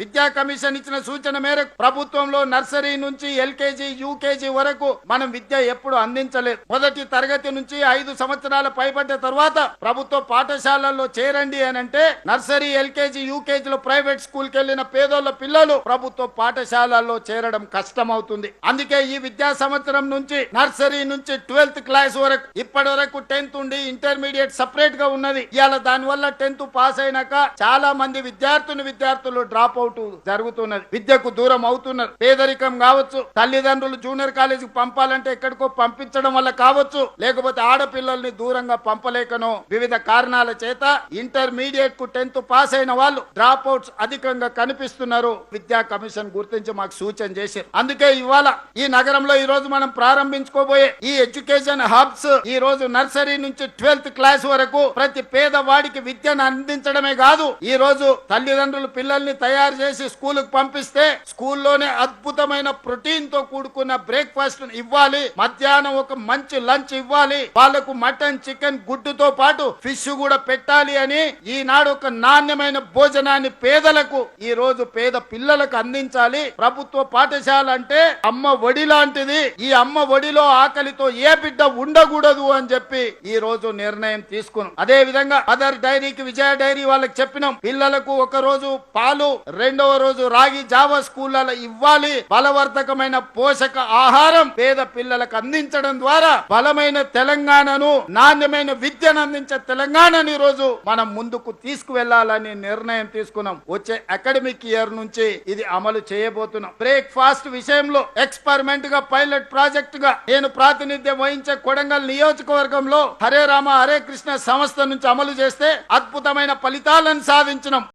విద్యా కమిషన్ ఇచ్చిన సూచన మేరకు ప్రభుత్వంలో నర్సరీ నుంచి ఎల్కేజీ యూకేజీ వరకు మనం విద్య ఎప్పుడు అందించలేదు. మొదటి తరగతి నుంచి 5 సంవత్సరాల పైబడ్డ తర్వాత ప్రభుత్వ పాఠశాలల్లో చేరండి అని అంటే నర్సరీ ఎల్కేజీ యూకేజీలో ప్రైవేట్ స్కూల్ కి వెళ్లిన పేదోళ్ల పిల్లలు ప్రభుత్వ పాఠశాలల్లో చేరడం కష్టం అవుతుంది. అందుకే ఈ విద్యా సంవత్సరం నుంచి నర్సరీ నుంచి 12th క్లాస్ వరకు ఇప్పటి వరకు 10th ఉండి ఇంటర్మీడియట్ సపరేట్ గా ఉన్నది. ఇవాళ దాని వల్ల 10th పాస్ అయినాక చాలా మంది విద్యార్థులు డ్రాప్ అవుట్ జరుగుతున్నది. విద్యకు దూరం అవుతున్నారు. పేదరికం కావచ్చు, తల్లిదండ్రులు జూనియర్ కాలేజీకి పంపాలంటే ఎక్కడికో పంపించడం వల్ల కావచ్చు, లేకపోతే ఆడపిల్లల్ని దూరంగా పంపలేకనో వివిధ కారణాల చేత ఇంటర్మీడియట్ కు 10th పాస్ అయిన వాళ్ళు డ్రాప్ అవుట్స్ అధికంగా కనిపిస్తున్నారు. విద్యా కమిషన్ గుర్తించి మాకు సూచన చేశారు. అందుకే ఇవాళ ఈ నగరంలో ఈ రోజు మనం ప్రారంభించుకోబోయే ఈ ఎడ్యుకేషన్ హబ్స్ ఈ రోజు నర్సరీ నుంచి 12th క్లాస్ వరకు ప్రతి పేదవాడికి విద్యను అందించడమే కాదు, ఈ రోజు తల్లిదండ్రులు పిల్లల్ని తయారు చేసి స్కూల్ కు పంపిస్తే స్కూల్లోనే అద్భుతమైన ప్రోటీన్ తో కూడుకున్న బ్రేక్ఫాస్ట్ ఇవ్వాలి, మధ్యాహ్నం ఒక మంచి లంచ్ ఇవ్వాలి, వాళ్లకు మటన్ చికెన్ గుడ్డుతో పాటు ఫిష్ కూడా పెట్టాలి అని ఈనాడు ఒక నాణ్యమైన భోజనాన్ని పేదలకు ఈ రోజు పేద పిల్లలకు అందించాలి. ప్రభుత్వ పాఠశాల అంటే అమ్మ ఒడి లాంటిది. ఈ అమ్మ ఒడిలో ఆకలితో ఏ బిడ్డ ఉండకూడదు అని చెప్పి ఈ రోజు నిర్ణయం తీసుకున్నాం. అదే విధంగా అదర్ డైరీకి విజయ డైరీ వాళ్ళకి చెప్పినాం, పిల్లలకు ఒక రోజు పాలు, రెండవ రోజు రాగి జావా స్కూళ్ళలో ఇవ్వాలి. బలవర్ధకమైన పోషక ఆహారం పేద పిల్లలకు అందించడం ద్వారా బలమైన తెలంగాణను, నాణ్యమైన విద్యను అందించే తెలంగాణను ఈ రోజు మనం ముందుకు తీసుకువెళ్లాలని నిర్ణయం తీసుకున్నాం. వచ్చే అకాడమిక్ ఇయర్ నుంచి ఇది అమలు చేయబోతున్నాం. బ్రేక్ఫాస్ట్ విషయంలో ఎక్స్పెరిమెంట్ గా పైలట్ ప్రాజెక్ట్ గా నేను ప్రాతినిధ్యం వహించే కొడంగల్ నియోజకవర్గంలో హరే రామ హరే కృష్ణ సంస్థ నుంచి అమలు చేస్తే అద్భుతమైన ఫలితాలను సాధించినాం.